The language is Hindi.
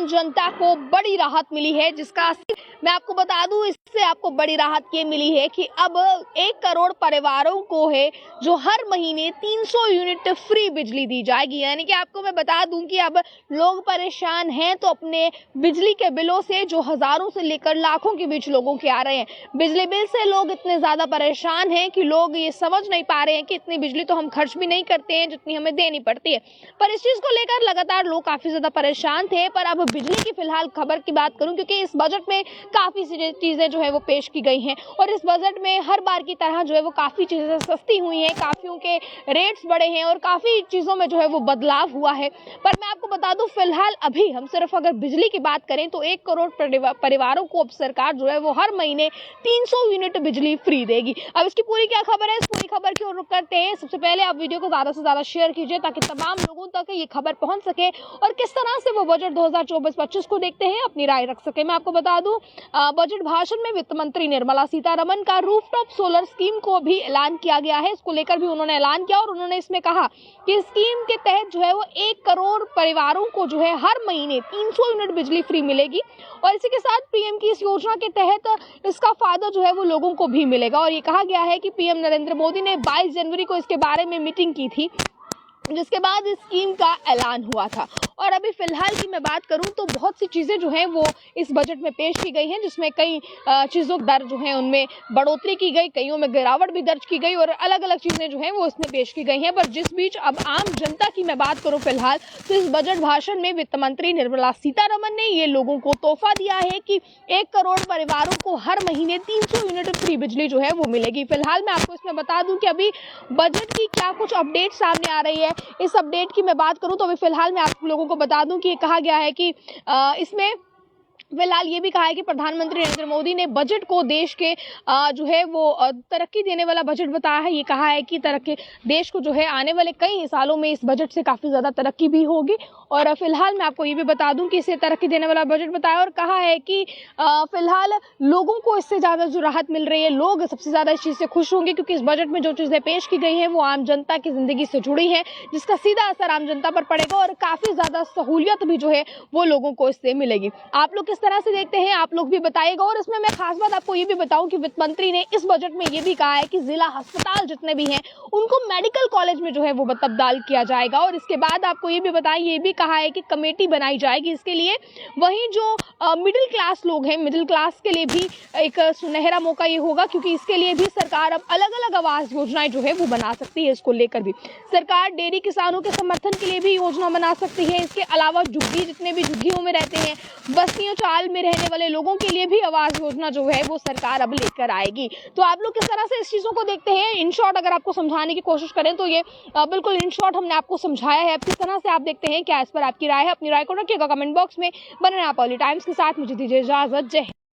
आम जनता को बड़ी राहत मिली है, जिसका मैं आपको बता दूं, इससे आपको बड़ी राहत ये मिली है कि अब 1 करोड़ परिवारों को है जो हर महीने 300 यूनिट फ्री बिजली दी जाएगी। यानी कि आपको मैं बता दूं कि अब लोग परेशान हैं तो अपने बिजली के बिलों से, जो हजारों से लेकर लाखों के बीच लोगों के आ रहे हैं, बिजली बिल से लोग इतने ज्यादा परेशान हैं कि लोग ये समझ नहीं पा रहे हैं कि इतनी बिजली तो हम खर्च भी नहीं करते हैं जितनी हमें देनी पड़ती है। पर इस चीज को लेकर लगातार लोग काफी ज्यादा परेशान थे। पर अब बिजली की फिलहाल खबर की बात करूं, क्योंकि इस बजट में काफी चीजें जो है वो पेश की गई हैं और इस बजट में हर बार की तरह जो है वो काफी चीजें सस्ती हुई हैं, काफियों के रेट्स बढ़े हैं और काफी चीजों में जो है वो बदलाव हुआ है। पर मैं आपको बता दूं, फिलहाल अभी हम सिर्फ अगर बिजली की बात करें तो 1 करोड़ परिवारों को अब सरकार जो है वो हर महीने 300 यूनिट बिजली फ्री देगी। अब इसकी पूरी क्या खबर है, इस पूरी खबर की ओर रुख करते हैं। सबसे पहले आप वीडियो को ज्यादा से ज्यादा शेयर कीजिए ताकि तमाम लोगों तक ये खबर पहुंच सके और किस तरह से वो बजट 2024-25 को देखते हैं, अपनी राय रख सके। मैं आपको बता दूं, बजट भाषण में वित्त मंत्री निर्मला सीतारमण का रूफटॉप सोलर स्कीम को भी ऐलान किया गया है। इसको लेकर भी उन्होंने ऐलान किया और उन्होंने इसमें कहा कि स्कीम के तहत जो है वो 1 करोड़ परिवारों को जो है हर महीने 300 यूनिट बिजली फ्री मिलेगी और इसी के साथ पीएम की इस योजना के तहत इसका फायदा जो है वो लोगों को भी मिलेगा। और ये कहा गया है कि पीएम नरेंद्र मोदी ने 22 जनवरी को इसके बारे में मीटिंग की थी, जिसके बाद इस स्कीम का ऐलान हुआ था। और अभी फिलहाल की मैं बात करूं तो बहुत सी चीज़ें जो हैं वो इस बजट में पेश की गई हैं, जिसमें कई चीज़ों दर जो हैं उनमें बढ़ोतरी की गई, कईयों में गिरावट भी दर्ज की गई और अलग अलग चीज़ें जो हैं वो इसमें पेश की गई हैं। पर जिस बीच अब आम जनता की मैं बात करूं फिलहाल, तो इस बजट भाषण में वित्त मंत्री निर्मला सीतारमण ने ये लोगों को तोहफा दिया है कि 1 करोड़ परिवारों को हर महीने 300 यूनिट फ्री बिजली जो है वो मिलेगी। फिलहाल मैं आपको इसमें बता दूं कि अभी बजट की क्या कुछ अपडेट सामने आ रही है। इस अपडेट की मैं बात करूं तो अभी फिलहाल मैं आप लोगों को बता दूं कि ये कहा गया है कि इसमें फिलहाल ये भी कहा है कि प्रधानमंत्री नरेंद्र मोदी ने बजट को देश के जो है वो तरक्की देने वाला बजट बताया है। ये कहा है कि तरक्की देश को जो है आने वाले कई सालों में इस बजट से काफ़ी ज़्यादा तरक्की भी होगी। और फिलहाल मैं आपको ये भी बता दूं कि इसे तरक्की देने वाला बजट बताया और कहा है कि फिलहाल लोगों को इससे ज़्यादा जो राहत मिल रही है, लोग सबसे ज़्यादा इस चीज़ से खुश होंगे क्योंकि इस बजट में जो चीज़ें पेश की गई हैं वो आम जनता की ज़िंदगी से जुड़ी हैं, जिसका सीधा असर आम जनता पर पड़ेगा और काफ़ी ज़्यादा सहूलियत भी जो है वो लोगों को इससे मिलेगी। आप लोग किस तरह से देखते हैं, आप लोग भी बताइएगा। और इसमें मैं खास बात आपको ये भी बताऊं कि वित्त मंत्री ने इस बजट में ये भी कहा है कि जिला अस्पताल जितने भी हैं उनको मेडिकल कॉलेज में जो है वो तब्दील किया जाएगा। और इसके बाद आपको ये भी बताएं, ये भी कहा है कि कमेटी बनाई जाएगी इसके लिए। वहीं जो मिडिल क्लास लोग हैं, मिडिल क्लास के लिए भी एक सुनहरा मौका ये होगा, क्योंकि इसके लिए भी सरकार अब अलग अलग आवास योजनाएं जो है वो बना सकती है। इसको लेकर भी सरकार डेयरी किसानों के समर्थन के लिए भी योजना बना सकती है। इसके अलावा झुग्गी, जितने भी झुग्गियों में रहते हैं, बस्तियों चाल में रहने वाले लोगों के लिए भी आवास योजना जो है वो सरकार अब लेकर आएगी। तो आप लोग किस तरह से इस चीजों को देखते हैं? इन शॉर्ट अगर आपको समझाने की कोशिश करें तो ये बिल्कुल इन शॉर्ट हमने आपको समझाया है। किस तरह से आप देखते हैं, क्या इस पर आपकी राय है? अपनी राय को रखिएगा कमेंट बॉक्स में। बने रहिए आप पॉलिटाइम्स के साथ। मुझे दीजिए इजाजत। जय हिंद।